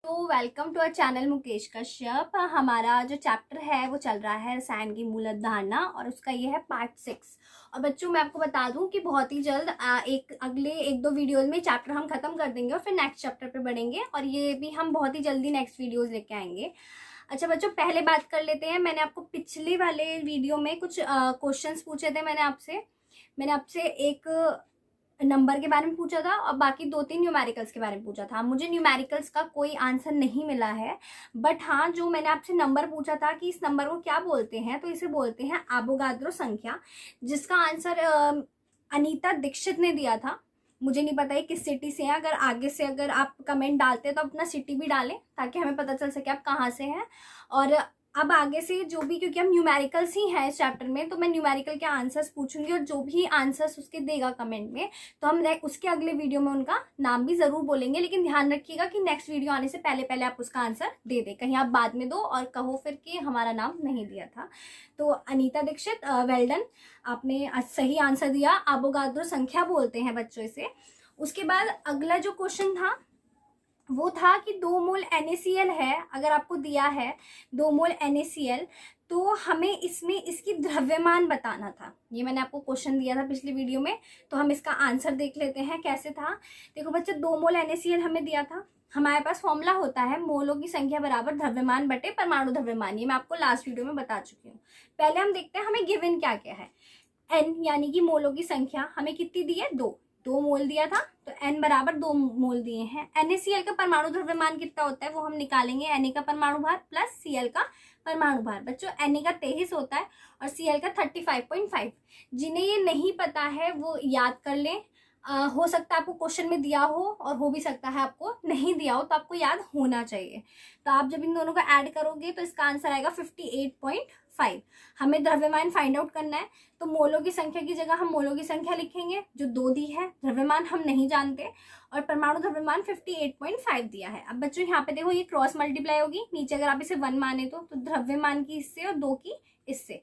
दोस्तों, welcome to our channel Mukesh Kashyap. हमारा जो चैप्टर है वो चल रहा है रसायन की मूल अवधारणा और उसका ये है पार्ट 6। और बच्चों मैं आपको बता दूं कि बहुत ही जल्द अगले एक दो वीडियोस में चैप्टर हम खत्म कर देंगे और फिर नेक्स्ट चैप्टर पे बढ़ेंगे और ये भी हम बहुत ही जल्दी नेक्स्ट वीडियोस लेके आएंगे। अच्छा बच्चों, पहले बात कर लेते हैं। मैंने आपको पिछले वाले वीडियो में कुछ क्वेश्चंस पूछे थे। मैंने आपसे एक नंबर के बारे में पूछा था और बाकी 2-3 न्यूमेरिकल्स के बारे में पूछा था। मुझे न्यूमेरिकल्स का कोई आंसर नहीं मिला है, बट हाँ, जो मैंने आपसे नंबर पूछा था कि इस नंबर को क्या बोलते हैं, तो इसे बोलते हैं एवोगाद्रो संख्या, जिसका आंसर अनीता दीक्षित ने दिया था। मुझे नहीं पता है किस सिटी से है। अगर आगे से अगर आप कमेंट डालते हैं तो अपना सिटी भी डालें ताकि हमें पता चल सके आप कहाँ से हैं। और अब आगे से जो भी, क्योंकि हम न्यूमेरिकल्स ही हैं इस चैप्टर में, तो मैं न्यूमेरिकल के आंसर्स पूछूंगी और जो भी आंसर्स उसके देगा कमेंट में तो हम उसके अगले वीडियो में उनका नाम भी जरूर बोलेंगे। लेकिन ध्यान रखिएगा कि नेक्स्ट वीडियो आने से पहले पहले आप उसका आंसर दे दें, कहीं आप बाद में दो और कहो फिर कि हमारा नाम नहीं दिया था। तो अनीता दीक्षित, वेल डन, आपने सही आंसर दिया। एवोगाद्रो संख्या बोलते हैं बच्चों इसे। उसके बाद अगला जो क्वेश्चन था वो था कि 2 मोल NaCl है। अगर आपको दिया है 2 मोल NaCl तो हमें इसमें इसकी द्रव्यमान बताना था। ये मैंने आपको क्वेश्चन दिया था पिछली वीडियो में, तो हम इसका आंसर देख लेते हैं कैसे था। देखो बच्चे, 2 मोल NaCl हमें दिया था। हमारे पास फॉर्मूला होता है मोलों की संख्या बराबर द्रव्यमान बटे परमाणु द्रव्यमान। ये मैं आपको लास्ट वीडियो में बता चुकी हूँ। पहले हम देखते हैं हमें गिवन क्या क्या है। n यानी कि मोलों की संख्या हमें कितनी दी है, 2 मोल दिया था, तो n बराबर 2 मोल दिए हैं। NaCl का परमाणु द्रव्यमान कितना होता है वो हम निकालेंगे। Na का परमाणु भार प्लस Cl का परमाणु भार। बच्चों Na का 23 होता है और Cl का 35.5। जिन्हें ये नहीं पता है वो याद कर लें। हो सकता है आपको क्वेश्चन में दिया हो और हो भी सकता है आपको नहीं दिया हो, तो आपको याद होना चाहिए। तो आप जब इन दोनों को ऐड करोगे तो इसका आंसर आएगा 58.5। हमें द्रव्यमान फाइंड आउट करना है, तो मोलों की संख्या की जगह हम मोलों की संख्या लिखेंगे जो 2 दी है। द्रव्यमान हम नहीं जानते और परमाणु द्रव्यमान 58.5 दिया है। अब बच्चों यहाँ पे देखो, ये क्रॉस मल्टीप्लाई होगी। नीचे अगर आप इसे 1 माने तो द्रव्यमान की इससे और 2 की इससे,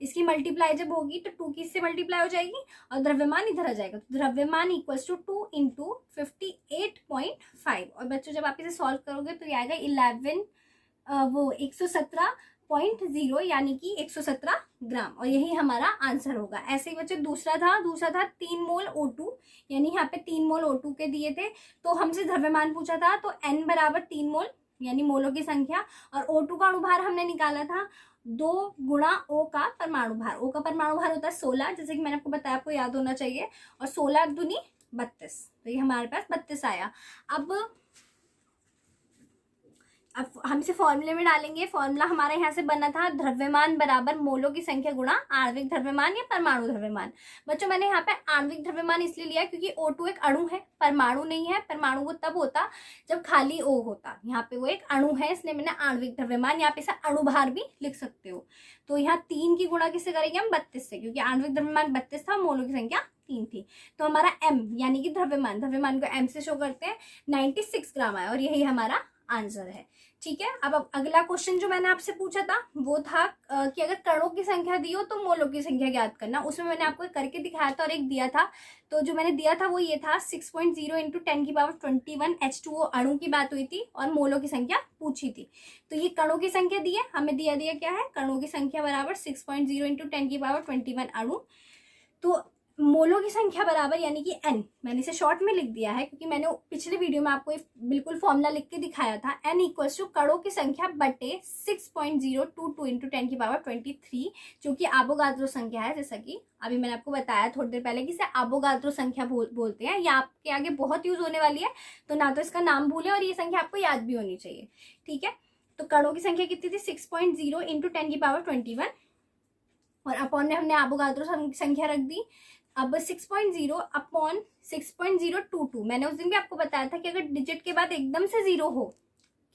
इसकी मल्टीप्लाई जब होगी तो 2 की इससे मल्टीप्लाई हो जाएगी और द्रव्यमान इधर आ जाएगा। तो द्रव्यमान इक्वल्स टू 2 इंटू 58.5। और बच्चों जब आप इसे सॉल्व करोगे तो ये आएगा 117.0 यानी कि 117 ग्राम, और यही हमारा आंसर होगा। ऐसे ही बच्चों दूसरा था 3 मोल O2, यानी यहाँ पे 3 मोल O2 के दिए थे, तो हमसे द्रव्यमान पूछा था, तो n बराबर 3 मोल यानी मोलों की संख्या, और O2 का अणुभार हमने निकाला था 2 गुणा O का परमाणु भार। O का परमाणु भार होता है 16, जैसे कि मैंने आपको बताया, आपको याद होना चाहिए, और 16 दूनी 32, तो ये हमारे पास 32 आया। अब हम इसे फॉर्मूले में डालेंगे। फॉर्मूला हमारे यहाँ से बना था द्रव्यमान बराबर मोलों की संख्या गुणा आणविक द्रव्यमान या परमाणु द्रव्यमान। बच्चों मैंने यहाँ पे आणविक द्रव्यमान इसलिए लिया क्योंकि O2 एक अणु है, परमाणु नहीं है। परमाणु वो तब होता जब खाली O होता, यहाँ पे वो एक अणु है, इसलिए मैंने आणविक द्रव्यमान, यहाँ पे अणुभार भी लिख सकते हो। तो यहाँ 3 की गुणा किससे करेंगे हम, 32 से, क्योंकि आणविक द्रव्यमान 32 था, मोलों की संख्या 3 थी। तो हमारा M यानी कि द्रव्यमान को M से शो करते हैं, 96 ग्राम आया, और यही हमारा आंसर है। ठीक है। अब अगला क्वेश्चन जो मैंने आपसे पूछा था वो था कि अगर कणों की संख्या दी हो तो मोलों की संख्या ज्ञात करना। उसमें मैंने आपको एक करके दिखाया था और एक दिया था। तो जो मैंने दिया था वो ये था 6.0 इंटू 10⁻21 H2O अणु की बात हुई थी और मोलों की संख्या पूछी थी। तो ये कणों की संख्या दी है, हमें दिया क्या है, कणों की संख्या बराबर 6.0 इंटू 10⁻21 अणु। तो मोलों की संख्या बराबर यानी कि n, मैंने इसे शॉर्ट में लिख दिया है क्योंकि मैंने पिछले वीडियो में आपको बिल्कुल फॉर्मूला लिख के दिखाया था। n इक्वल्स टू कणों की संख्या बटे 6.022 इंटू 10⁻23, जो कि एवोगाद्रो संख्या है। जैसा कि अभी मैंने आपको बताया थोड़ी देर पहले कि इसे एवोगाद्रो संख्या बोलते हैं। ये आपके आगे बहुत यूज होने वाली है, तो ना तो इसका नाम भूलें और ये संख्या आपको याद भी होनी चाहिए। ठीक है। तो कणों की संख्या कितनी थी, 6.0 इंटू 10⁻21, और अपॉन में हमने एवोगाद्रो संख्या रख दी। अब 6.0 अपॉन 6.022, मैंने उस दिन भी आपको बताया था कि अगर डिजिट के बाद एकदम से 0 हो,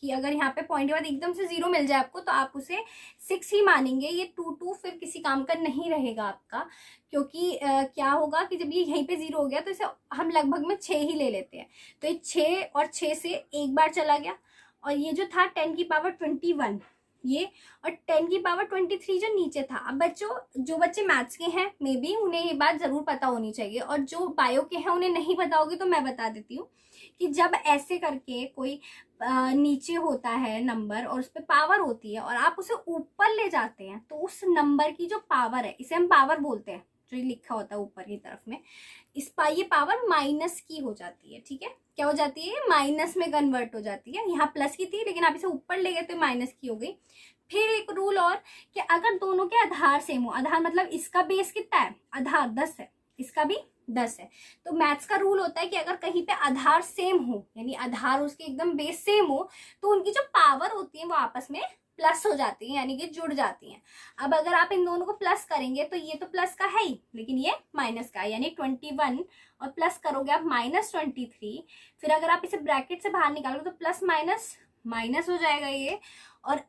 कि अगर यहाँ पे पॉइंट के बाद एकदम से 0 मिल जाए आपको, तो आप उसे 6 ही मानेंगे। ये 22 फिर किसी काम का नहीं रहेगा आपका, क्योंकि क्या होगा कि जब ये यहीं पे 0 हो गया तो इसे हम लगभग में 6 ही ले लेते हैं। तो ये 6 और 6 से एक बार चला गया, और ये जो था 10⁻21 ये, और 10 की पावर 23 जो नीचे था। अब बच्चों जो बच्चे मैथ्स के हैं मे बी उन्हें ये बात जरूर पता होनी चाहिए, और जो बायो के हैं उन्हें नहीं पता होगी, तो मैं बता देती हूँ कि जब ऐसे करके कोई नीचे होता है नंबर और उस पर पावर होती है और आप उसे ऊपर ले जाते हैं, तो उस नंबर की जो पावर है, इसे हम पावर बोलते हैं, जो लिखा होता है ऊपर की तरफ में, ये पावर माइनस की हो जाती है। ठीक है, क्या हो जाती है, माइनस में कन्वर्ट हो जाती है। यहाँ प्लस की थी लेकिन आप इसे ऊपर ले गए तो माइनस की हो गई। फिर एक रूल और, कि अगर दोनों के आधार सेम हो, आधार मतलब इसका बेस कितना है, आधार 10 है, इसका भी 10 है, तो मैथ्स का रूल होता है कि अगर कहीं पे आधार सेम हो, यानी आधार उसके एकदम बेस सेम हो, तो उनकी जो पावर होती है वो आपस में प्लस हो जाती है, यानी कि जुड़ जाती हैं। अब अगर आप इन दोनों को प्लस करेंगे तो ये तो प्लस का है ही, लेकिन ये माइनस का है, यानी 21 और प्लस करोगे आप -23। फिर अगर आप इसे ब्रैकेट से बाहर निकालोगे तो प्लस माइनस माइनस हो जाएगा ये, और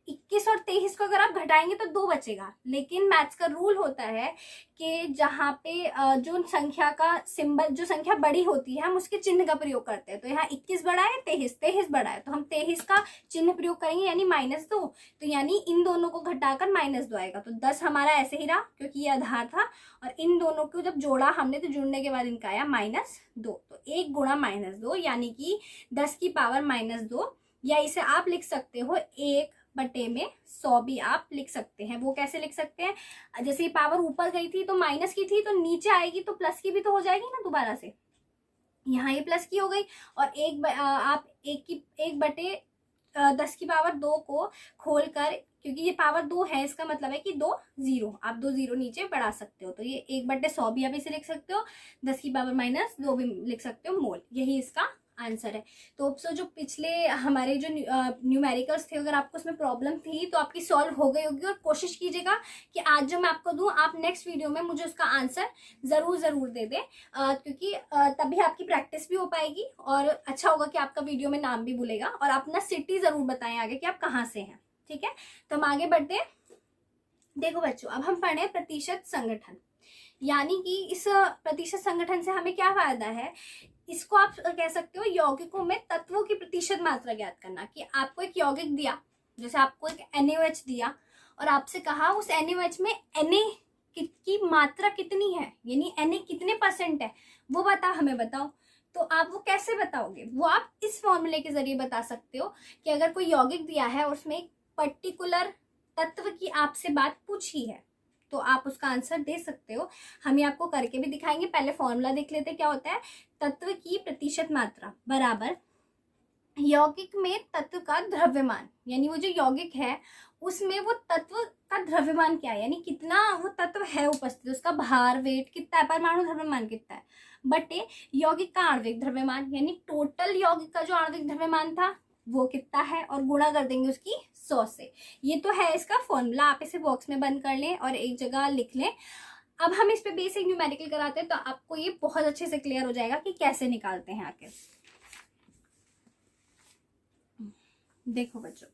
21 और 23 को अगर आप घटाएंगे तो 2 बचेगा। लेकिन मैथ्स का रूल होता है कि जहाँ पे जो संख्या का सिंबल, जो संख्या बड़ी होती है, हम उसके चिन्ह का प्रयोग करते हैं। तो यहाँ 21 बड़ा है, 23 बड़ा है, तो हम 23 का चिन्ह प्रयोग करेंगे, यानी -2। तो यानी इन दोनों को घटाकर -2 आएगा, तो 10 हमारा ऐसे ही रहा क्योंकि ये आधार था, और इन दोनों को जब जोड़ा हमने तो जुड़ने के बाद इनका आया -2। तो 1 गुणा -2 यानी कि 10 की पावर -2, या इसे आप लिख सकते हो 1/100 भी आप लिख सकते हैं। वो कैसे लिख सकते हैं, जैसे ये पावर ऊपर गई थी तो माइनस की थी, तो नीचे आएगी तो प्लस की भी तो हो जाएगी ना दोबारा से, यहाँ ये प्लस की हो गई, और आप 1/10 की पावर 2 को खोलकर, क्योंकि ये पावर 2 है, इसका मतलब है कि 2 जीरो, आप 2 जीरो नीचे बढ़ा सकते हो, तो ये 1/100 भी आप इसे लिख सकते हो, 10 की पावर -2 भी लिख सकते हो मोल, यही इसका आंसर है। तो जो पिछले हमारे जो न्यूमेरिकल्स थे, अगर आपको उसमें प्रॉब्लम थी तो आपकी सॉल्व हो गई होगी, और कोशिश कीजिएगा कि आज जो मैं आपको दूं, आप नेक्स्ट वीडियो में मुझे उसका आंसर जरूर दे दें, क्योंकि तभी आपकी प्रैक्टिस भी हो पाएगी, और अच्छा होगा कि आपका वीडियो में नाम भी भूलेगा, और अपना सिटी जरूर बताएं आगे कि आप कहाँ से हैं। ठीक है, तो हम आगे बढ़ते हैं। देखो बच्चों, अब हम पढ़े प्रतिशत संगठन, यानी कि इस प्रतिशत संगठन से हमें क्या फायदा है, इसको आप कह सकते हो यौगिकों में तत्वों की प्रतिशत मात्रा ज्ञात करना। कि आपको एक यौगिक दिया, जैसे आपको एक NaOH दिया, और आपसे कहा उस NaOH में Na की मात्रा कितनी है, यानी Na कितने % है, वो हमें बताओ। तो आप वो कैसे बताओगे, वो आप इस फॉर्मूले के जरिए बता सकते हो कि अगर कोई यौगिक दिया है और उसमें एक पर्टिकुलर तत्व की आपसे बात पूछी है, तो आप उसका आंसर दे सकते हो। हम ये आपको करके भी दिखाएंगे, पहले फॉर्मूला देख लेते हैं क्या होता है। तत्व की प्रतिशत मात्रा बराबर यौगिक में तत्व का द्रव्यमान, यानी वो जो यौगिक है उसमें वो तत्व का द्रव्यमान क्या है, यानी कितना वो तत्व है उपस्थित, उसका भार, वेट कितना है, परमाणु द्रव्यमान कितना है, बटे यौगिक का आणविक द्रव्यमान, यानी टोटल यौगिक का जो आणविक द्रव्यमान था वो कितना है, और गुणा कर देंगे उसकी 100 से। ये तो है इसका फॉर्मूला, आप इसे बॉक्स में बंद कर लें और एक जगह लिख लें। अब हम इस पे बेसिक न्यूमेरिकल कराते हैं, तो आपको ये बहुत अच्छे से क्लियर हो जाएगा कि कैसे निकालते हैं आके। देखो बच्चों,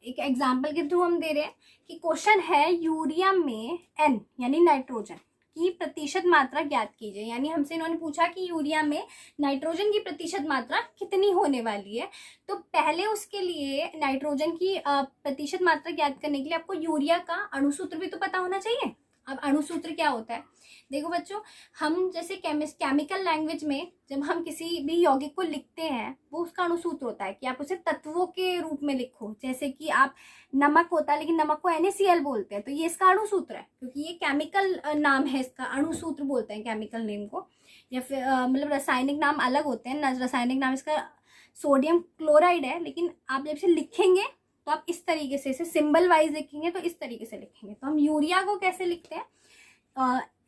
एक एग्जाम्पल के थ्रू हम दे रहे हैं कि क्वेश्चन है यूरिया में N यानी नाइट्रोजन की प्रतिशत मात्रा ज्ञात कीजिए। यानी हमसे इन्होंने पूछा कि यूरिया में नाइट्रोजन की प्रतिशत मात्रा कितनी होने वाली है। तो पहले उसके लिए नाइट्रोजन की प्रतिशत मात्रा ज्ञात करने के लिए आपको यूरिया का अणुसूत्र भी तो पता होना चाहिए। अब अणुसूत्र क्या होता है, देखो बच्चों, हम जैसे केमिकल लैंग्वेज में जब हम किसी भी यौगिक को लिखते हैं, वो उसका अणुसूत्र होता है कि आप उसे तत्वों के रूप में लिखो। जैसे कि आप नमक होता है, लेकिन नमक को NaCl बोलते हैं, तो ये इसका अणुसूत्र है, क्योंकि ये केमिकल नाम है, इसका अणुसूत्र बोलते हैं केमिकल नेम को। या फिर मतलब रासायनिक नाम अलग होते हैं, रासायनिक नाम इसका सोडियम क्लोराइड है, लेकिन आप जब इसे लिखेंगे तो आप इस तरीके से, इसे सिंबल वाइज लिखेंगे तो इस तरीके से लिखेंगे। तो हम यूरिया को कैसे लिखते हैं,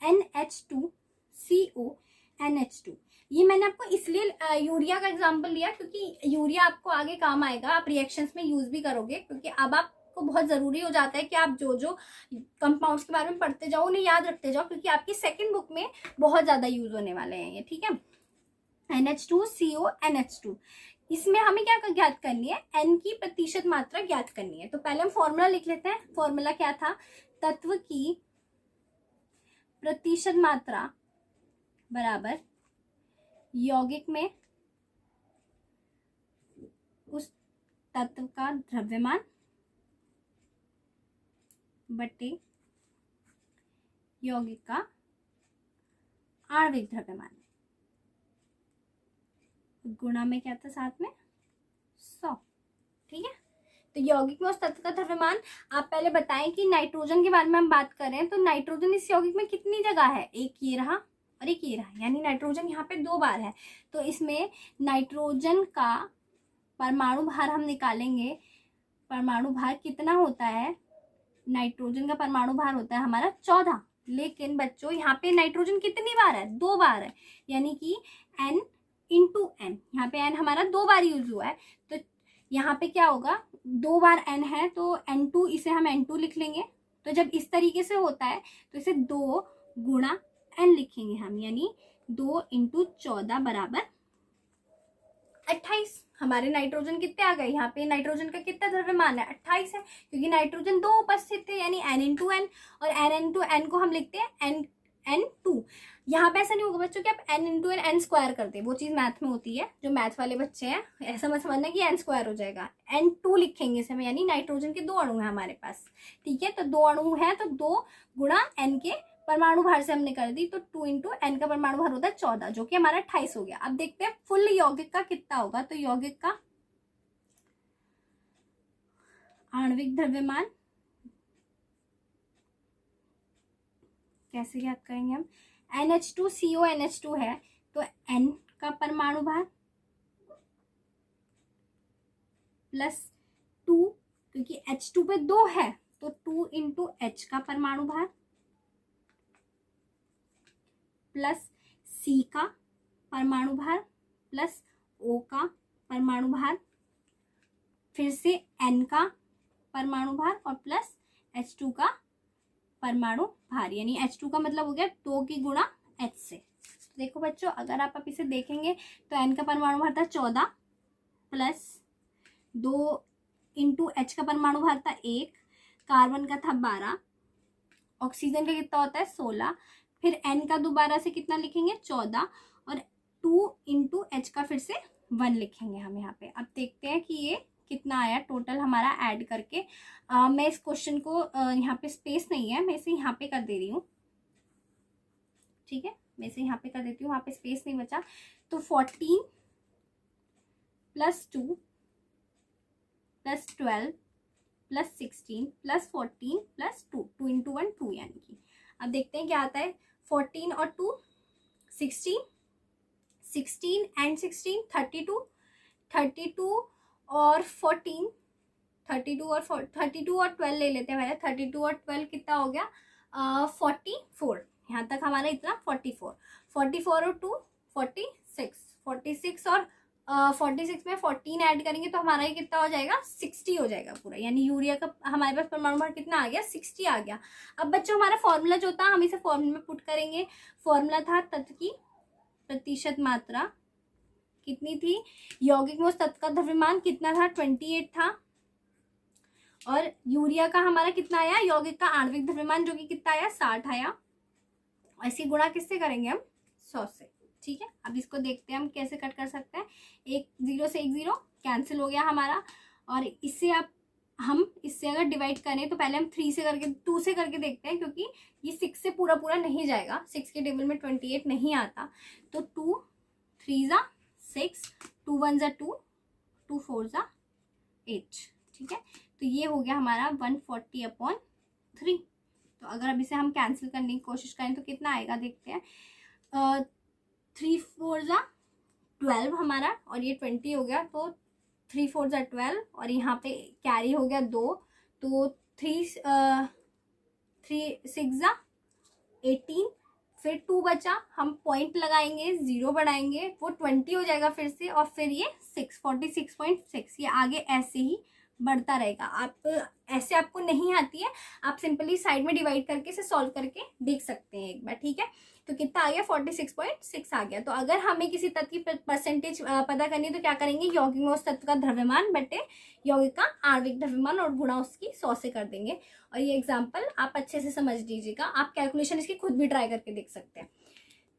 NH2CO NH2। ये मैंने आपको इसलिए यूरिया का एग्जांपल लिया क्योंकि यूरिया आपको आगे काम आएगा, आप रिएक्शंस में यूज भी करोगे, क्योंकि अब आपको बहुत जरूरी हो जाता है कि आप जो कंपाउंड्स के बारे में पढ़ते जाओ उन्हें याद रखते जाओ, क्योंकि आपकी सेकेंड बुक में बहुत ज्यादा यूज होने वाले हैं ये। ठीक है, NH2CO NH2, इसमें हमें क्या ज्ञात करनी है, N की प्रतिशत मात्रा ज्ञात करनी है। तो पहले हम फॉर्मूला लिख लेते हैं। फॉर्मूला क्या था, तत्व की प्रतिशत मात्रा बराबर यौगिक में उस तत्व का द्रव्यमान बटे यौगिक का आणविक द्रव्यमान, गुणा में क्या था साथ में 100। ठीक है, तो यौगिक में उस तत्व का द्रव्यमान। आप पहले बताएं कि नाइट्रोजन के बारे में हम बात करें तो नाइट्रोजन इस यौगिक में कितनी जगह है, एक ये रहा और एक ये रहा, यानी नाइट्रोजन यहाँ पे 2 बार है। तो इसमें नाइट्रोजन का परमाणु भार हम निकालेंगे, परमाणु भार कितना होता है, नाइट्रोजन का परमाणु भार होता है हमारा 14। लेकिन बच्चों यहाँ पे नाइट्रोजन कितनी बार है, 2 बार है, यानी कि n इंटू एन, यहाँ पे n हमारा 2 बार यूज हुआ है। तो यहाँ पे क्या होगा, 2 बार n है तो n2, इसे हम n2 लिख लेंगे। तो जब इस तरीके से होता है तो इसे 2 गुणा n लिखेंगे हम, यानी 2 इंटू 14 बराबर 28। हमारे नाइट्रोजन कितने आ गए, यहाँ पे नाइट्रोजन का कितना द्रव्यमान है 28 है, क्योंकि नाइट्रोजन 2 उपस्थित थे, यानी n इंटू एन, और n इंटू एन को हम लिखते हैं n2। यहाँ पे ऐसा नहीं होगा बच्चों कि आप n इंटू एन स्क्वायर कर दे, वो चीज़ मैथ में होती है, जो मैथ वाले बच्चे हैं ऐसा मत समझना कि n स्क्वायर हो जाएगा, n2 लिखेंगे इसे, यानी नाइट्रोजन के 2 अणु हैं हमारे पास। ठीक है, तो 2 अणु हैं तो 2 गुणा n के परमाणु भार से हमने कर दी, तो 2 इंटू एन का परमाणु भार होता है 14, जो कि हमारा 28 हो गया। अब देखते हैं फुल यौगिक का कितना होगा। तो यौगिक का आणविक द्रव्यमान कैसे ज्ञात करेंगे हम, NH2CONH2 है तो N का परमाणु भार प्लस 2, क्योंकि H2 पे 2 है तो 2 इंटू H का परमाणु भार प्लस C का परमाणु भार प्लस O का परमाणु भार, फिर से N का परमाणु भार और प्लस H2 का परमाणु भार, यानी H2 का मतलब हो गया 2 की गुणा H से। तो देखो बच्चों, अगर आप इसे देखेंगे तो N का परमाणु भार था 14 प्लस 2 इंटू H का परमाणु भार था 1, कार्बन का था 12, ऑक्सीजन का कितना होता है 16, फिर N का दोबारा से कितना लिखेंगे 14, और 2 इंटू H का फिर से 1 लिखेंगे हम यहाँ पे। अब देखते हैं कि ये कितना आया टोटल हमारा ऐड करके। मैं इस क्वेश्चन को यहाँ पे स्पेस नहीं है, मैं इसे यहाँ पे कर दे रही हूँ। ठीक है, मैं इसे यहाँ पे कर देती हूँ, वहाँ पे स्पेस नहीं बचा। तो 14 plus 2 plus 12 plus 16 plus 14 plus 2, 2 into 1 2, यानी कि अब देखते हैं क्या आता है। 14 और 2 16, 16 एंड 16 32, 32 और 14, 32 और 12 ले लेते हैं पहले। 32 और 12 कितना हो गया 44, यहाँ तक हमारा इतना 44, 44 और 2 46, 46 और 46 में 14 ऐड करेंगे तो हमारा ये कितना हो जाएगा 60 हो जाएगा पूरा, यानी यूरिया का हमारे पास परमाणु भार कितना आ गया 60 आ गया। अब बच्चों हमारा फॉर्मूला जो था हम इसे फॉर्मूला में पुट करेंगे। फॉर्मूला था तत्व की प्रतिशत मात्रा कितनी थी, यौगिक में उस तत्व का द्रव्यमान कितना था 28 था, और यूरिया का हमारा कितना आया, यौगिक का आणविक द्रव्यमान जो कि कितना आया 60 आया। ऐसी गुणा किससे करेंगे हम 100 से। ठीक है, अब इसको देखते हैं हम कैसे कट कर सकते हैं। 0 से 0 कैंसिल हो गया हमारा, और इससे आप हम इससे अगर डिवाइड करें तो पहले हम 3 से करके 2 से करके देखते हैं, क्योंकि ये 6 से पूरा नहीं जाएगा, 6 के टेबल में 28 नहीं आता। तो 2 3 ज़ा 6, 2 1 ज़ा 2, 2 4 ज़ा 8। ठीक है, तो ये हो गया हमारा 140/3। तो अगर अब इसे हम कैंसिल करने की कोशिश करें तो कितना आएगा देखते हैं। 3 4 ज़ा 12 हमारा, और ये 20 हो गया, तो 3 4 ज़ा 12, और यहाँ पे कैरी हो गया 2, तो 3 6 ज़ा 18, फिर 2 बचा, हम पॉइंट लगाएंगे 0 बढ़ाएंगे वो 20 हो जाएगा फिर से, और फिर ये 46.6, ये आगे ऐसे ही बढ़ता रहेगा। आप ऐसे आपको नहीं आती है, आप सिंपली साइड में डिवाइड करके इसे सॉल्व करके देख सकते हैं एक बार। ठीक है, तो कितना आ गया 46.6 आ गया। तो अगर हमें किसी तत्व की परसेंटेज पता करनी है तो क्या करेंगे, यौगिक में उस तत्व का द्रव्यमान बटे यौगिक का आणविक द्रव्यमान और गुणा उसकी 100 से कर देंगे। और ये एग्जाम्पल आप अच्छे से समझ लीजिएगा, आप कैलकुलेशन इसकी खुद भी ट्राई करके देख सकते हैं।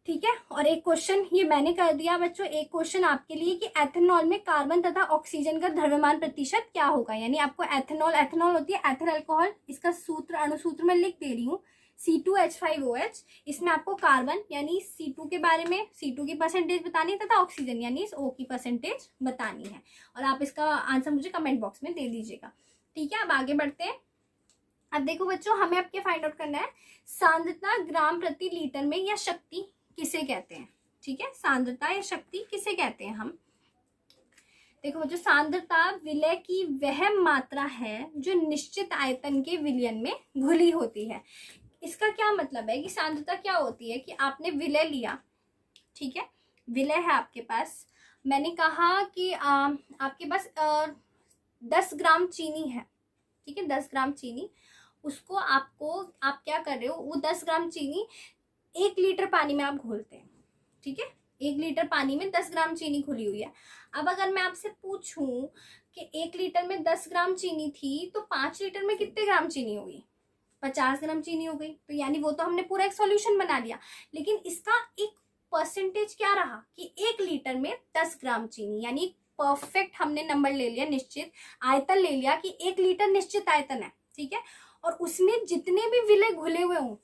ठीक है। और एक क्वेश्चन ये मैंने कर दिया बच्चों, एक क्वेश्चन आपके लिए कि एथेनॉल में कार्बन तथा ऑक्सीजन का द्रव्यमान प्रतिशत क्या होगा। यानी आपको एथेनॉल होती है एथिल अल्कोहल, इसका सूत्र अणुसूत्र में लिख दे रही हूँ C2H5OH। इसमें आपको कार्बन यानी C2 के बारे में, C2 की परसेंटेज बतानी है तथा ऑक्सीजन यानी इस O की परसेंटेज बतानी है। और आप इसका आंसर मुझे कमेंट बॉक्स में दे दीजिएगा। ठीक है, अब आगे बढ़ते हैं। अब देखो बच्चों, हमें अब क्या फाइंड आउट करना है, सांद्रता ग्राम प्रति लीटर में या शक्ति किसे कहते हैं। ठीक है, सांद्रता या शक्ति किसे कहते हैं हम। देखो बच्चों, सांद्रता विलय की वह मात्रा है जो निश्चित आयतन के विलयन में घुली होती है। इसका क्या मतलब है कि सांद्रता क्या होती है कि आपने विलय लिया, ठीक है, विलय है आपके पास, मैंने कहा कि आपके पास 10 ग्राम चीनी है, ठीक है, 10 ग्राम चीनी, उसको आप क्या कर रहे हो, वो 10 ग्राम चीनी 1 लीटर पानी में आप घोलते हैं। ठीक है, 1 लीटर पानी में 10 ग्राम चीनी घुली हुई है। अब अगर मैं आपसे पूछूं कि 1 लीटर में 10 ग्राम चीनी थी तो 5 लीटर में कितने ग्राम चीनी होगी, 50 ग्राम चीनी हो गई। तो यानी वो तो हमने पूरा एक सॉल्यूशन बना लिया, लेकिन इसका एक परसेंटेज क्या रहा कि 1 लीटर में 10 ग्राम चीनी, यानी परफेक्ट हमने नंबर ले लिया, निश्चित आयतन ले लिया कि 1 लीटर निश्चित आयतन है। ठीक है, और उसमें जितने भी विलय घुले हुए हों,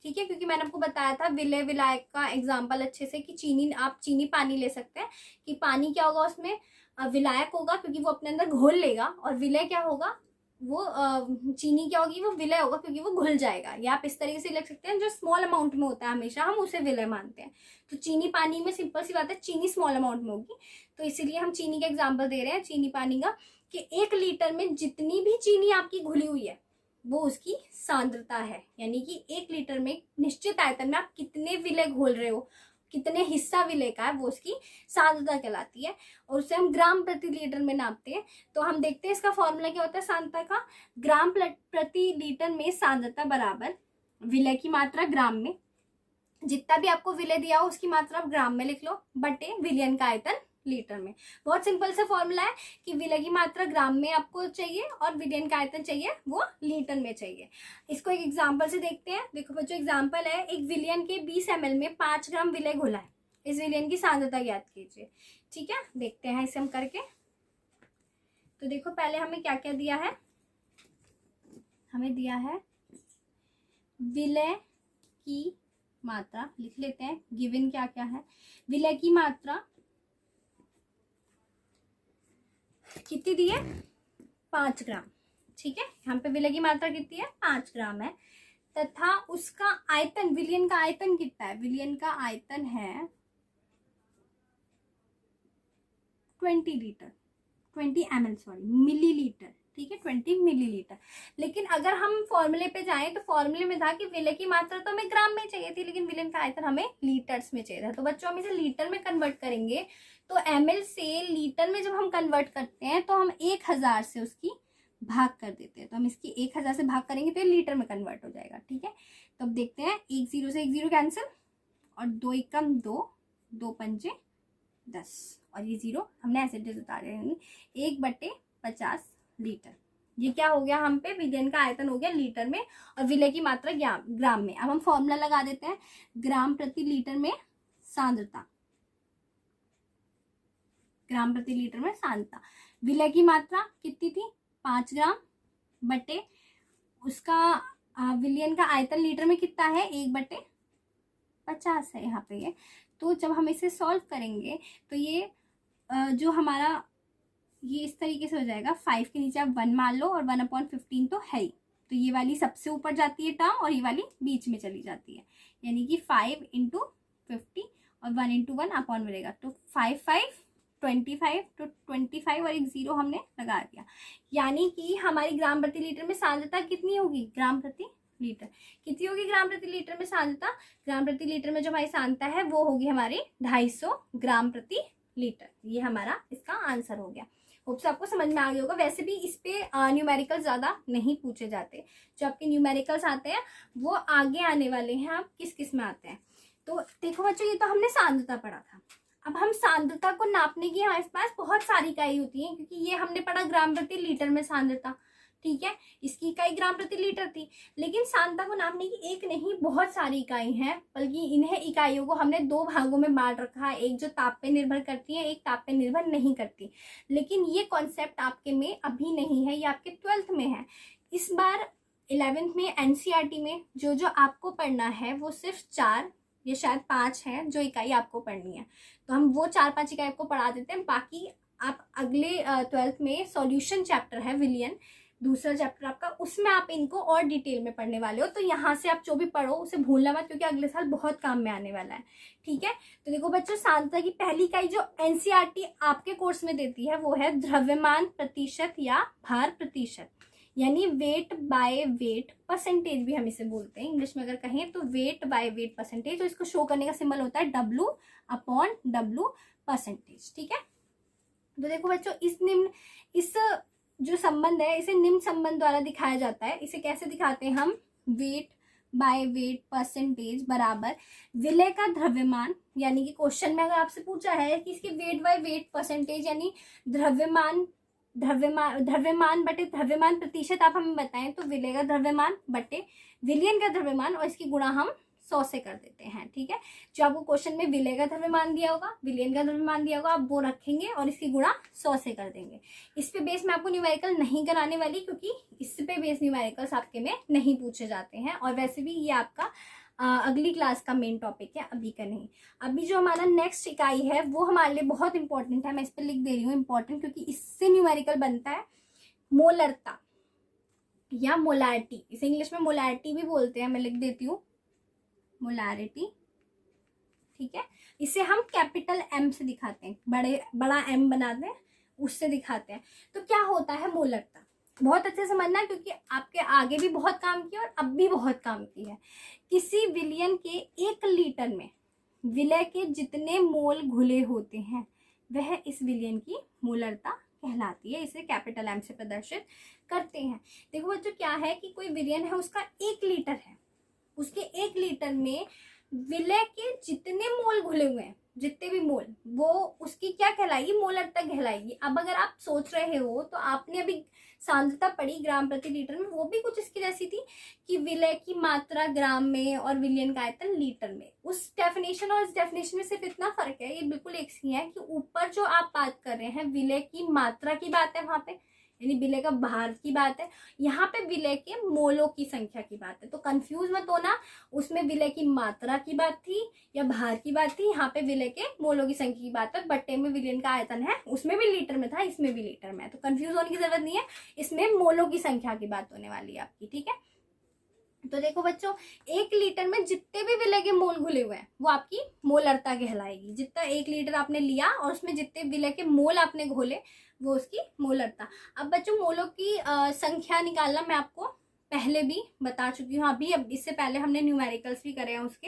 ठीक है, क्योंकि मैंने आपको बताया था विलय विलायक का एग्जाम्पल अच्छे से कि चीनी, आप चीनी पानी ले सकते हैं कि पानी क्या होगा उसमें विलायक होगा क्योंकि वो अपने अंदर घोल लेगा, और विलय क्या होगा, वो चीनी क्या होगी, वो विलय होगा क्योंकि वो घुल जाएगा। या आप इस तरीके से लिख सकते हैं, जो स्मॉल अमाउंट में होता है हमेशा हम उसे विलय मानते हैं। तो चीनी पानी में सिंपल सी बात है, चीनी स्मॉल अमाउंट में होगी, तो इसीलिए हम चीनी का एग्जाम्पल दे रहे हैं, चीनी पानी का, कि 1 लीटर में जितनी भी चीनी आपकी घुली हुई है वो उसकी सांद्रता है। यानी कि 1 लीटर में निश्चित आयतन में आप कितने विलय घोल रहे हो, कितने हिस्सा विलय का है, वो उसकी सांद्रता कहलाती है, और उसे हम ग्राम प्रति लीटर में नापते हैं। तो हम देखते हैं इसका फॉर्मूला क्या होता है सांद्रता का, ग्राम प्रति लीटर में सांद्रता बराबर विलय की मात्रा ग्राम में, जितना भी आपको विलय दिया हो उसकी मात्रा आप ग्राम में लिख लो, बटे विलयन का आयतन लीटर में। बहुत सिंपल सा फॉर्मूला है कि विलय की मात्रा ग्राम में आपको चाहिए और विलयन का आयतन चाहिए वो लीटर में चाहिए। इसको एक एग्जांपल से देखते हैं। देखो बच्चों, एग्जांपल है, एक विलयन के 20 ml में 5 ग्राम विलय घोला है, इस विलयन की सांद्रता ज्ञात कीजिए। ठीक है, देखते हैं इसे हम करके। तो देखो पहले हमें क्या क्या दिया है, हमें दिया है विलय की मात्रा, लिख लेते हैं गिवन क्या क्या है। विलय की मात्रा कितनी दी है, 5 ग्राम। ठीक है, यहाँ पे विलय की मात्रा कितनी है, 5 ग्राम है, तथा उसका आयतन, विलयन का आयतन कितना है, विलयन का आयतन है 20 लीटर, 20 ml सॉरी मिलीलीटर। ठीक है, 20 मिलीलीटर। लेकिन अगर हम फॉर्मूले पे जाएं तो फॉर्मूले में था कि विलय की मात्रा तो हमें ग्राम में चाहिए थी, लेकिन विलयन का आयतन हमें लीटर्स में चाहिए था। तो बच्चों हम इसे लीटर में कन्वर्ट करेंगे, तो ml से लीटर में जब हम कन्वर्ट करते हैं तो हम 1000 से उसकी भाग कर देते हैं। तो हम इसकी 1000 से भाग करेंगे तो ये लीटर में कन्वर्ट हो जाएगा। ठीक है, तो अब देखते हैं, 1 0 से 1 0 कैंसिल, और 2 एकम 2, 2 पंजे 10, और ये 0 हमने ऐसे उतारे हैं, 1/50 लीटर। ये क्या हो गया, हम पे विलयन का आयतन हो गया लीटर में और विलय की मात्रा ग्राम में। अब हम फॉर्मूला लगा देते हैं, ग्राम प्रति लीटर में सांद्रता, ग्राम प्रति लीटर में सांद्रता, विलय की मात्रा कितनी थी, 5 ग्राम, बटे उसका विलयन का आयतन लीटर में कितना है, 1/50 है यहाँ पे ये। तो जब हम इसे सॉल्व करेंगे तो ये जो हमारा ये इस तरीके से हो जाएगा, 5 के नीचे आप 1 मान लो, और 1/15 तो है ही, तो ये वाली सबसे ऊपर जाती है टर्म और ये वाली बीच में चली जाती है, यानी कि 5 × 50 और 1 × 1 अपॉन मिलेगा। तो 5 5 25, तो 25 और एक 0 हमने लगा दिया, यानी कि हमारी ग्राम प्रति लीटर में सांद्रता कितनी होगी, ग्राम प्रति लीटर कितनी होगी, ग्राम प्रति लीटर में सांद्रता, ग्राम प्रति लीटर में जो हमारी सांद्रता है वो होगी हमारी 250 ग्राम प्रति लीटर। ये हमारा इसका आंसर हो गया। होप से आपको समझ में आ गया होगा। वैसे भी इस पे न्यूमेरिकल ज़्यादा नहीं पूछे जाते, जो आपके न्यूमेरिकल्स आते हैं वो आगे आने वाले हैं, आप किस किस में आते हैं। तो देखो बच्चों, ये तो हमने सांद्रता पढ़ा था। अब हम सांद्रता को नापने की हमारे पास बहुत सारी इकाई होती हैं, क्योंकि ये हमने पढ़ा ग्राम प्रति लीटर में सांद्रता, ठीक है। इसकी इकाई ग्राम प्रति लीटर थी, लेकिन सांद्रता को नापने की एक नहीं बहुत सारी इकाई हैं, बल्कि इन्हें इकाइयों को हमने दो भागों में बांट रखा है, एक जो ताप पे निर्भर करती है, एक ताप पे निर्भर नहीं करती। लेकिन ये कॉन्सेप्ट आपके में अभी नहीं है, ये आपके 12th में है। इस बार 11th में एनसीईआरटी में जो जो आपको पढ़ना है वो सिर्फ 4 या शायद 5 है जो इकाई आपको पढ़नी है, तो हम वो 4-5 इकाई आपको पढ़ा देते हैं। बाकी आप अगले 12th में सॉल्यूशन चैप्टर है विलियन, दूसरा चैप्टर आपका, उसमें आप इनको और डिटेल में पढ़ने वाले हो। तो यहाँ से आप जो भी पढ़ो उसे भूलना मत, क्योंकि अगले साल बहुत काम में आने वाला है, ठीक है। तो देखो बच्चों, सांद्रता की पहली इकाई जो एनसीईआरटी आपके कोर्स में देती है वो है द्रव्यमान प्रतिशत या भार प्रतिशत, यानी वेट बाय वेट परसेंटेज भी हम इसे बोलते हैं। इंग्लिश में अगर कहें तो वेट बाय वेट परसेंटेज, तो इसको शो करने का सिंबल होता है W/W परसेंटेज, ठीक है। तो देखो बच्चों, इस जो संबंध है इसे निम्न संबंध द्वारा दिखाया जाता है। इसे कैसे दिखाते हैं हम? वेट बाय वेट परसेंटेज बराबर विलय का द्रव्यमान, यानी कि क्वेश्चन में अगर आपसे पूछा है कि इसकी वेट बाय वेट परसेंटेज यानी द्रव्यमान बटे द्रव्यमान प्रतिशत आप हमें बताएं, तो विलय का द्रव्यमान बटे विलयन का द्रव्यमान, और इसकी गुणा हम 100 से कर देते हैं, ठीक है। जो आपको क्वेश्चन में विलय का द्रव्यमान दिया होगा, विलयन का द्रव्यमान दिया होगा, आप वो रखेंगे और इसकी गुणा 100 से कर देंगे। इस पे बेस में आपको न्यूमेरिकल नहीं कराने वाली, क्योंकि इस पे बेस न्यूमेरिकल्स आपके में नहीं पूछे जाते हैं, और वैसे भी ये आपका अगली क्लास का मेन टॉपिक है, अभी का नहीं। अभी जो हमारा नेक्स्ट इकाई है वो हमारे लिए बहुत इंपॉर्टेंट है, मैं इस पर लिख दे रही हूँ इंपॉर्टेंट, क्योंकि इससे न्यूमेरिकल बनता है मोलरता या मोलैरिटी। इसे इंग्लिश में मोलैरिटी भी बोलते हैं, मैं लिख देती हूँ मोलैरिटी, ठीक है। इसे हम कैपिटल M से दिखाते हैं, बड़ा M बनाते हैं, उससे दिखाते हैं। तो क्या होता है मोलरता? बहुत अच्छे से समझना, क्योंकि आपके आगे भी बहुत काम किया और अब भी बहुत काम की है। किसी विलयन के 1 लीटर में विलय के जितने मोल घुले होते हैं वह इस विलयन की मोलरता कहलाती है। इसे कैपिटल M से प्रदर्शित करते हैं। देखो बच्चों, क्या है कि कोई विलयन है, उसका 1 लीटर है, उसके 1 लीटर में विलय के जितने मोल घुले हुए हैं, जितने भी मोल, वो उसकी क्या कहलाएगी? मोलरता कहलाएगी। अब अगर आप सोच रहे हो तो आपने अभी सांद्रता पढ़ी ग्राम प्रति लीटर में, वो भी कुछ इसकी जैसी थी कि विलय की मात्रा ग्राम में और विलयन का आयतन लीटर में। उस डेफिनेशन और इस डेफिनेशन में सिर्फ इतना फर्क है, ये बिल्कुल एक सी है कि ऊपर जो आप बात कर रहे हैं विलय की मात्रा की बात है, वहां पे यानी विलय का भार की बात है, यहाँ पे विलय के मोलों की संख्या की बात है। तो कंफ्यूज मत होना, उसमें विलय की मात्रा की बात थी या भार की बात थी, यहाँ पे विलय के मोलों की संख्या की बात है। बट्टे में विलयन का आयतन है, उसमें भी लीटर में था, इसमें भी लीटर में है, तो कंफ्यूज होने की जरूरत नहीं है, इसमें मोलों की संख्या की बात होने वाली है आपकी, ठीक है। तो देखो बच्चों, 1 लीटर में जितने भी विलय के मोल घुले हुए हैं वो आपकी मोलरता कहलाएगी। जितना 1 लीटर आपने लिया और उसमें जितने विलय के मोल आपने घोले वो उसकी मोलरता। अब बच्चों, मोलों की संख्या निकालना मैं आपको पहले भी बता चुकी हूँ, अभी अब इससे पहले हमने न्यूमेरिकल्स भी करे हैं उसके।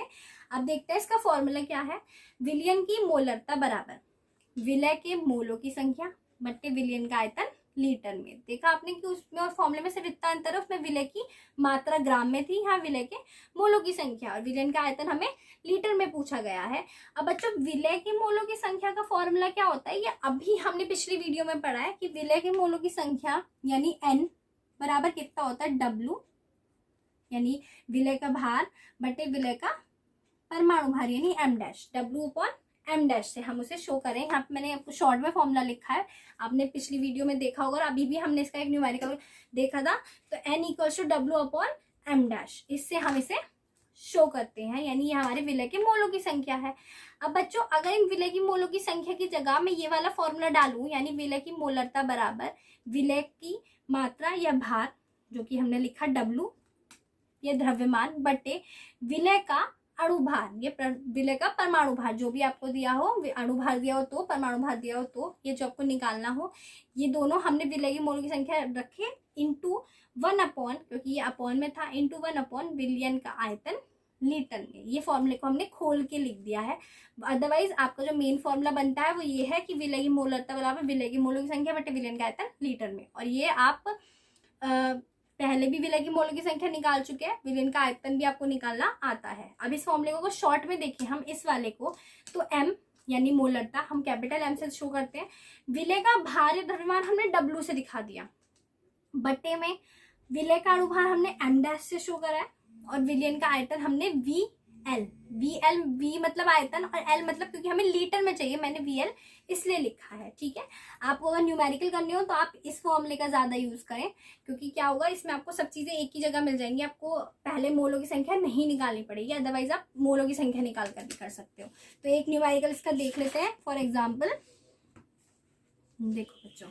अब देखते हैं इसका फॉर्मूला क्या है। विलयन की मोलरता बराबर विलय के मोलों की संख्या बट्टे विलयन का आयतन लीटर में। देखा आपने कि उसमें और फॉर्मूले में सिर्फ इतना अंतर है, उसमें विलय की मात्रा ग्राम में थी, यहाँ विलय के मोलों की संख्या, और विलयन का आयतन हमें लीटर में पूछा गया है। अब बच्चों, विलय के मोलों की संख्या का फॉर्मूला क्या होता है, ये अभी हमने पिछली वीडियो में पढ़ा है कि विलय के मोलों की संख्या यानी N बराबर कितना होता है? W यानी विलय का भार बटे विलय का परमाणु भार यानी M' W/M' से हम उसे शो करें। यहाँ पे मैंने आपको शॉर्ट में फॉर्मूला लिखा है, आपने पिछली वीडियो में देखा होगा और अभी भी हमने इसका एक न्यूमेरिकल देखा था। तो N = W/M', इससे हम इसे शो करते हैं, यानी ये हमारे विलय के मोलों की संख्या है। अब बच्चों, अगर इन विलय की मोलों की संख्या की जगह मैं ये वाला फॉर्मूला डालूं, यानी विलय की मोलरता बराबर विलय की मात्रा या भार, जो कि हमने लिखा W या द्रव्यमान, बटे विलय का अणुभार, ये विलय का परमाणु भार, जो भी आपको दिया हो, अणुभार दिया हो तो, परमाणु भार दिया हो तो, ये जो आपको निकालना हो, ये दोनों हमने विलय की मोलों की संख्या रखे इंटू 1/, क्योंकि ये अपॉन में था, इंटू 1/, विलयन का आयतन लीटर में। ये फॉर्मूले को हमने खोल के लिख दिया है। अदरवाइज आपका जो मेन फॉर्मूला बनता है वो ये है कि विलय की मोलरता बराबर विलय की मोलों की संख्या बटे विलयन का आयतन लीटर में। और ये आप पहले भी विलय की मोलों की संख्या निकाल चुके हैं, विलयन का आयतन भी आपको निकालना आता है। अब इस फॉर्मूले को शॉर्ट में देखें हम इस वाले को, तो M यानी मोलरता हम कैपिटल M से शो करते हैं। विलय का भार या द्रव्यमान हमने W से दिखा दिया, बटे में विलय का अणुभार हमने m डैश से शो करा है और विलयन का आयतन हमने V मतलब आयतन और L मतलब, क्योंकि हमें लीटर में चाहिए, मैंने VL इसलिए लिखा है। ठीक है, आपको अगर न्यूमेरिकल करने हो तो आप इस फॉर्मूले का ज्यादा यूज करें, क्योंकि क्या होगा इसमें आपको सब चीजें एक ही जगह मिल जाएंगी, आपको पहले मोलों की संख्या नहीं निकालनी पड़ेगी, अदरवाइज आप मोलों की संख्या निकाल कर भी कर सकते हो। तो एक न्यूमेरिकल इसका देख लेते हैं। फॉर एग्जाम्पल देखो बच्चों,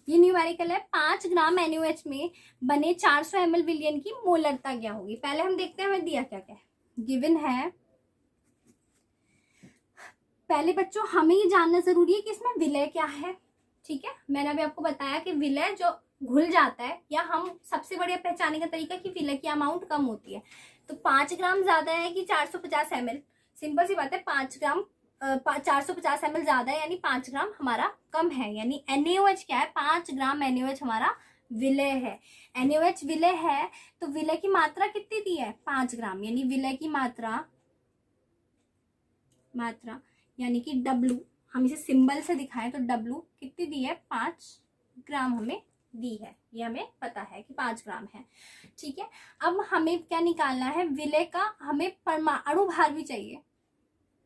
ये न्यूमेरिकल है 5 ग्राम NaOH में बने 400 ml विलयन की मोलरता क्या होगी। पहले हम देखते हैं हमें दिया क्या क्या है, गिवन है। पहले बच्चों हमें ये जानना जरूरी है कि इसमें विलय क्या है। ठीक है, मैंने अभी आपको बताया कि विलय जो घुल जाता है, या हम सबसे बढ़िया पहचाने का तरीका कि विलय की अमाउंट कम होती है। तो 5 ग्राम ज्यादा है कि 450 ml, सिंपल सी बात है, 5 ग्राम 450 ml ज्यादा है, यानी 5 ग्राम हमारा कम है, यानी NaOH क्या है, 5 ग्राम NaOH हमारा विलय है। NaOH विलय है तो विलय की मात्रा कितनी दी है, 5 ग्राम, यानी विलय की मात्रा यानी कि W, हम इसे सिंबल से दिखाएं तो W कितनी दी है, 5 ग्राम हमें दी है, ये हमें पता है कि 5 ग्राम है। ठीक है, अब हमें क्या निकालना है, विलय का हमें अणुभार भी चाहिए,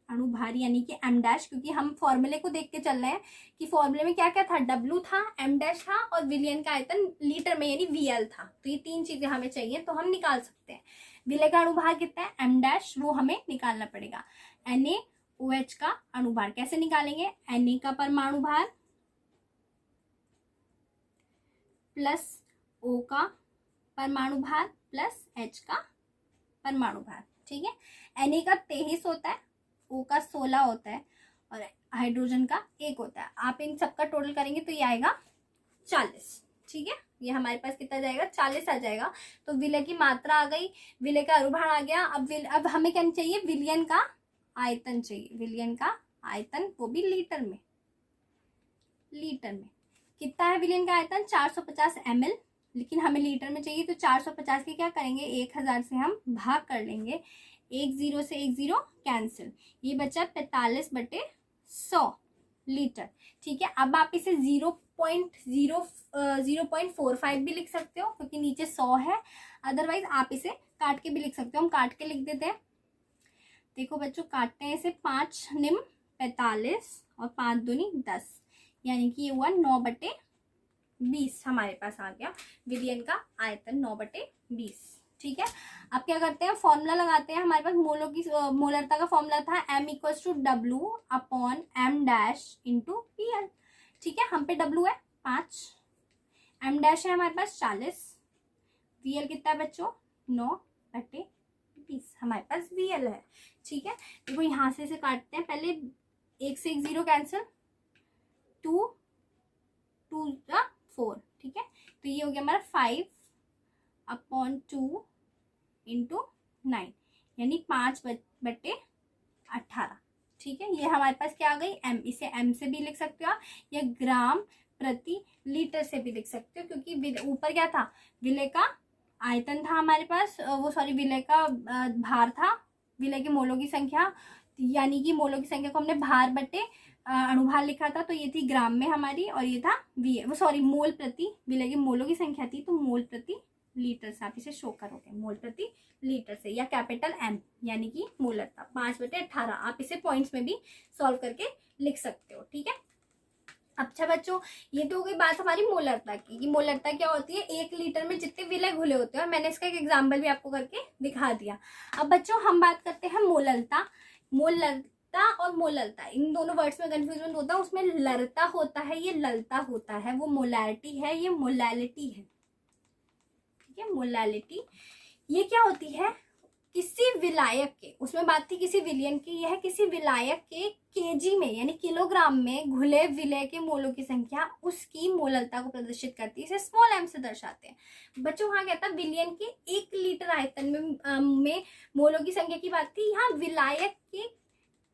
अणुभार यानी कि M डैश, क्योंकि हम फॉर्मूले को देख के चल रहे हैं कि फॉर्मूले में क्या क्या था, W था, M डैश था और विलयन का आयतन लीटर में यानी VL था। तो ये 3 चीजें हमें चाहिए, तो हम निकाल सकते हैं। विलय का अणुभार कितना है, M डैश, वो हमें निकालना पड़ेगा। NaOH का अणुभार कैसे निकालेंगे, Na का परमाणु भार प्लस O का परमाणु भार प्लस H का परमाणु भार। ठीक है, Na का 23 होता है, O का 16 होता है और हाइड्रोजन का 1 होता है। आप इन सबका टोटल करेंगे तो ये आएगा 40। ठीक है, ये हमारे पास कितना जाएगा, 40 आ जाएगा। तो विलय की मात्रा आ गई, विलय का अणुभार आ गया। अब हमें क्या चाहिए, विलयन का आयतन चाहिए, विलयन का आयतन, वो भी लीटर में। कितना है विलयन का आयतन, 450 ml, लेकिन हमें लीटर में चाहिए, तो 450 के क्या करेंगे, 1000 से हम भाग कर लेंगे, 1 0 से 1 0 कैंसिल, ये बचा 45/100 लीटर। ठीक है, अब आप इसे 0.45 भी लिख सकते हो, क्योंकि नीचे 100 है, अदरवाइज आप इसे काट के भी लिख सकते हो। हम काट के लिख देते हैं, देखो बच्चों, काटते हैं इसे, 5 निम 45 और 5 दूनी 10, यानी कि ये हुआ 9/20 हमारे पास आ गया विलयन का आयतन, 9/20। ठीक है, अब क्या करते हैं, फॉर्मूला लगाते हैं। हमारे पास मोलों की मोलरता का फॉर्मूला था M = W/M dash into PL। ठीक है, हम पे W है 5, M डैश है हमारे पास 40, VL कितना है बच्चों, 9/20 हमारे पास VL है। ठीक है, देखो यहाँ से इसे काटते हैं, पहले 1 से 1 0 कैंसिल, 2 2 4। ठीक है, तो ये हो गया हमारा 5/2 इंटू 9, यानी 5/18। ठीक है, ये हमारे पास क्या आ गई, M, इसे M से भी लिख सकते हो आप, या ग्राम प्रति लीटर से भी लिख सकते हो, क्योंकि ऊपर क्या था, विलय का आयतन था हमारे पास, विलय का भार था, विलय के मोलों की संख्या, यानी कि मोलों की संख्या को हमने भार बटे अणुभार लिखा था, तो ये थी ग्राम में हमारी, और ये था मोल प्रति, विलय के मोलों की संख्या थी, तो मोल प्रति लीटर से आप इसे शो करोगे, मोल प्रति लीटर से, या कैपिटल M, यानी कि मोलरता 5/18। आप इसे पॉइंट्स में भी सॉल्व करके लिख सकते हो। ठीक है, अच्छा बच्चों, ये तो हो गई बात हमारी मोलरता की, कि मोलरता क्या होती है, 1 लीटर में जितने विलय घुले होते हैं, मैंने इसका एक एग्जाम्पल भी आपको करके दिखा दिया। अब बच्चों हम बात करते हैं मोलरता और मोललता, इन दोनों वर्ड्स में कंफ्यूजन होता है, उसमें लरता होता है, ये ललता होता है, वो मोलैरिटी है, ये मोलैलिटी है। ठीक है, मोलैलिटी ये क्या होती है, किसी विलायक के, उसमें बात थी किसी विलयन की, यह किसी विलायक के केजी में यानी किलोग्राम में घुले विलय के मोलों की संख्या उसकी मोललता को प्रदर्शित करती है, इसे स्मॉल m से दर्शाते हैं। बच्चों वहां क्या था, विलयन के 1 लीटर आयतन में मोलों की संख्या की बात थी, यहाँ विलायक के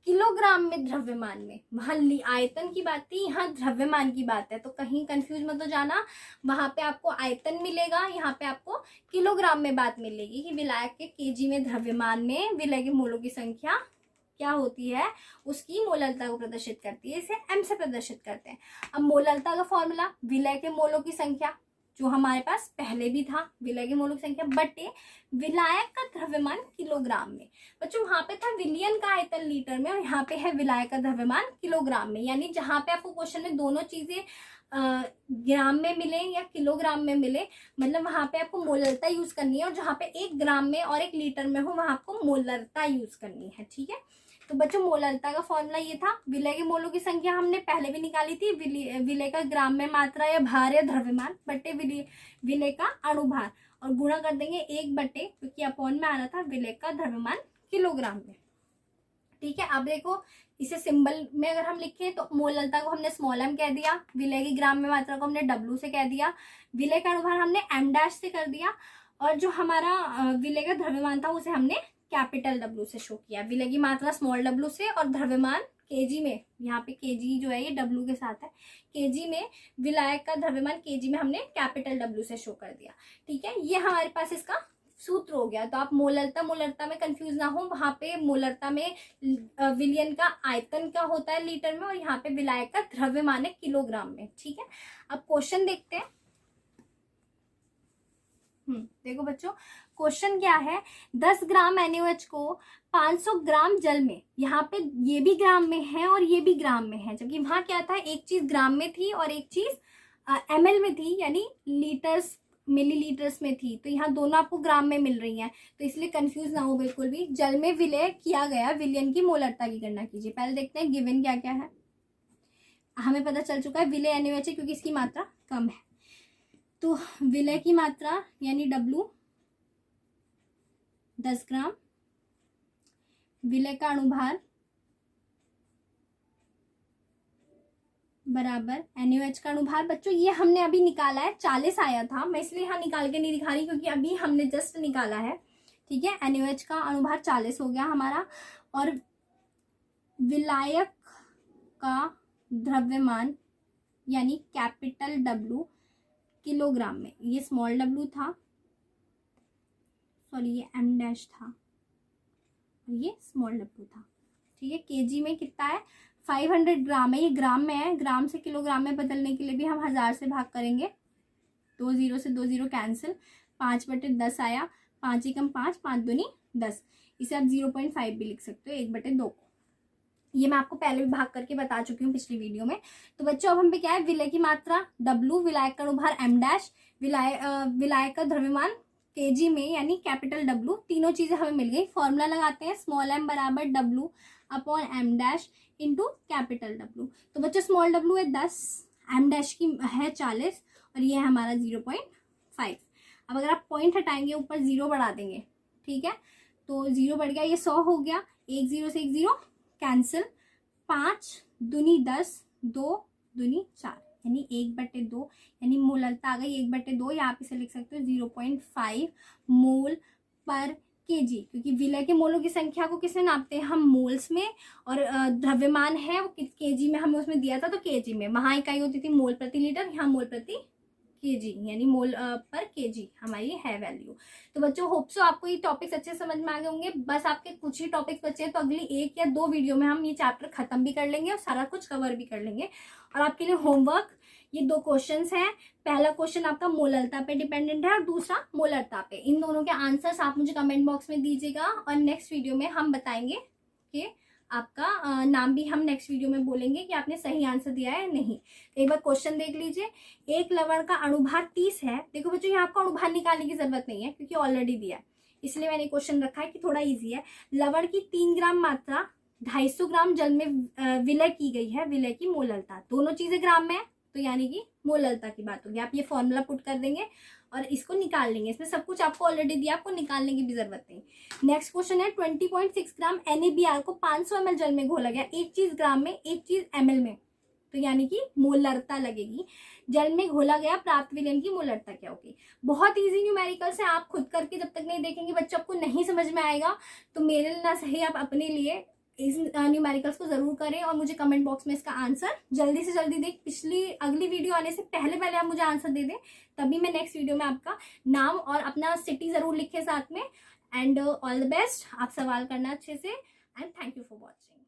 किलोग्राम में द्रव्यमान में, वहां आयतन की बात थी, यहाँ द्रव्यमान की बात है, तो कहीं कंफ्यूज मत हो जाना, वहां पे आपको आयतन मिलेगा, यहाँ पे आपको किलोग्राम में बात मिलेगी कि विलायक के केजी में द्रव्यमान में विलय के मोलों की संख्या क्या होती है, उसकी मोललता को प्रदर्शित करती है, इसे M से प्रदर्शित करते हैं। अब मोललता का फॉर्मूला, विलय के मोलों की संख्या जो हमारे पास पहले भी था, विलय की मोल की संख्या बटे विलायक का द्रव्यमान किलोग्राम में। बच्चों वहां पे था विलियन का आयतन लीटर में और यहाँ पे है विलायक का द्रव्यमान किलोग्राम में। यानी जहां पे आपको क्वेश्चन में दोनों चीजें ग्राम में मिले या किलोग्राम में मिले, मतलब वहां पे आपको मोलरता यूज करनी है, और जहां पे 1 ग्राम में और 1 लीटर में हो वहां आपको मोलरता यूज करनी है। ठीक है, तो बच्चों मोलरता का फॉर्मूला ये था। विलय के मोलों की संख्या हमने पहले भी निकाली थी, विलय का ग्राम में मात्रा या भार या द्रव्यमान बटे विलय का अणुभार, और गुणा कर देंगे 1 बटे, क्योंकि अपॉन में आ रहा था विलय का द्रव्यमान किलोग्राम में। ठीक है, अब देखो इसे सिंबल में अगर हम लिखें तो मोलरता को हमने स्मॉल m कह दिया, विलय की ग्राम में मात्रा को हमने W से कह दिया, विलय का अणुभार हमने m' से कर दिया, और जो हमारा विलय का द्रव्यमान था उसे हमने कैपिटल W से शो किया। विलय की मात्रा स्मॉल w से और द्रव्यमान kg में, यहाँ पे kg जो है ये W के साथ है, kg में विलायक का द्रव्यमान kg में हमने कैपिटल W से शो कर दिया। ठीक है, ये हमारे पास इसका सूत्र हो गया। तो आप मोलरता में कंफ्यूज ना हो, वहां पे मोलरता में विलियन का आयतन क्या होता है लीटर में, और यहाँ पे विलायक का द्रव्यमान है किलोग्राम में। ठीक है, अब क्वेश्चन देखते हैं। देखो बच्चों क्वेश्चन क्या है, 10 ग्राम NaOH को 500 ग्राम जल में, यहाँ पे ये भी ग्राम में है और ये भी ग्राम में है, जबकि वहां क्या था एक चीज ग्राम में थी और एक चीज ml में थी, यानी लीटर्स मिलीलीटर्स में थी। तो यहाँ दोनों आपको ग्राम में मिल रही हैं, तो इसलिए कंफ्यूज ना हो बिल्कुल भी। जल में विलय किया गया विलियन की मोलरता की गणना कीजिए। पहले देखते हैं गिवन क्या क्या है। हमें पता चल चुका है विलय NaOH है क्योंकि इसकी मात्रा कम है। तो विलय की मात्रा यानी W 10 ग्राम, विलय का अणुभार बराबर NaOH का अणुभार। बच्चों ये हमने अभी निकाला है, 40 आया था, मैं इसलिए यहाँ निकाल के नहीं दिखा रही क्योंकि अभी हमने जस्ट निकाला है। ठीक है, NaOH का अणुभार 40 हो गया हमारा, और विलायक का द्रव्यमान यानी कैपिटल W किलोग्राम में, ये स्मॉल w था, सॉरी ये m' था और ये स्मॉल w था। ठीक है, kg में कितना है 500 ग्राम है, ये ग्राम में है। ग्राम से किलोग्राम में बदलने के लिए भी हम 1000 से भाग करेंगे, 2 0 से 2 0 कैंसिल, 5/10 आया, 5 एकम 5, 5 दूनी 10। इसे आप 0.5 भी लिख सकते हो 1/2 को। ये मैं आपको पहले भी भाग करके बता चुकी हूँ पिछली वीडियो में। तो बच्चों अब हम पे क्या है, विलय की मात्रा W, विलायक का अणुभार m', विलायक का द्रव्यमान kg में यानी कैपिटल W, तीनों चीजें हमें मिल गई। फॉर्मूला लगाते हैं, स्मॉल m बराबर W upon m' into capital W। तो बच्चों स्मॉल w है 10, m' की है 40 और ये है हमारा 0.5। अब अगर आप पॉइंट हटाएंगे ऊपर 0 बढ़ा देंगे, ठीक है, तो 0 बढ़ गया, ये 100 हो गया, 1 0 से 1 0 कैंसिल, 5 दूनी 10, 2 दूनी 4 यानी 1/2, यानी मोलरता आ गई 1/2। यहाँ पे से लिख सकते हो 0.5 मोल पर kg, क्योंकि विलय के मोलों की संख्या को किसमें नापते हैं हम, मोल्स में, और द्रव्यमान है वो kg में हमें उसमें दिया था, तो kg में, वहां इकाई होती थी मोल प्रति लीटर, यहाँ मोल प्रति kg यानी मोल पर kg हमारी है वैल्यू। तो बच्चों होप सो आपको ये टॉपिक्स अच्छे समझ में आ गए होंगे। बस आपके कुछ ही टॉपिक्स बचे हैं, तो अगली 1 या 2 वीडियो में हम ये चैप्टर खत्म भी कर लेंगे और सारा कुछ कवर भी कर लेंगे। और आपके लिए होमवर्क ये 2 क्वेश्चंस हैं। पहला क्वेश्चन आपका मोलरता पे डिपेंडेंट है और दूसरा मोलरता पे। इन दोनों के आंसर्स आप मुझे कमेंट बॉक्स में दीजिएगा और नेक्स्ट वीडियो में हम बताएंगे कि आपका नाम भी हम नेक्स्ट वीडियो में बोलेंगे कि आपने सही आंसर दिया है या नहीं। तो एक बार क्वेश्चन देख लीजिए, एक लवण का अणुभार 30 है। देखो बच्चों यहाँ आपको अणुभार निकालने की जरूरत नहीं है क्योंकि ऑलरेडी दिया है, इसलिए मैंने क्वेश्चन रखा है कि थोड़ा इजी है। लवण की 3 ग्राम मात्रा 250 ग्राम जल में विलय की गई है, विलय की मोलरता, दोनों चीजें ग्राम में है, तो यानी कि मोलरता की बात होगी। आप ये फॉर्मूला पुट कर देंगे और इसको निकाल लेंगे। इसमें सब कुछ आपको ऑलरेडी दिया, आपको निकालने की भी जरूरत नहीं। नेक्स्ट क्वेश्चन है 20.6 ग्राम NaBr को 500 ml जल में घोला गया, एक चीज ग्राम में एक चीज ml में, तो यानी कि मोलरता लगेगी। जल में घोला गया प्राप्त विलयन की मोलरता क्या होगी। बहुत इजी न्यूमेरिकल्स है, आप खुद करके जब तक नहीं देखेंगे बच्चों आपको नहीं समझ में आएगा। तो मेरे लिए ना सही, आप अपने लिए इस न्यूमेरिकल्स को जरूर करें और मुझे कमेंट बॉक्स में इसका आंसर जल्दी से जल्दी दें। अगली वीडियो आने से पहले आप मुझे आंसर दे दें, तभी मैं नेक्स्ट वीडियो में आपका नाम और अपना सिटी जरूर लिखे साथ में। एंड ऑल द बेस्ट, आप सवाल करना अच्छे से, and thank you for watching.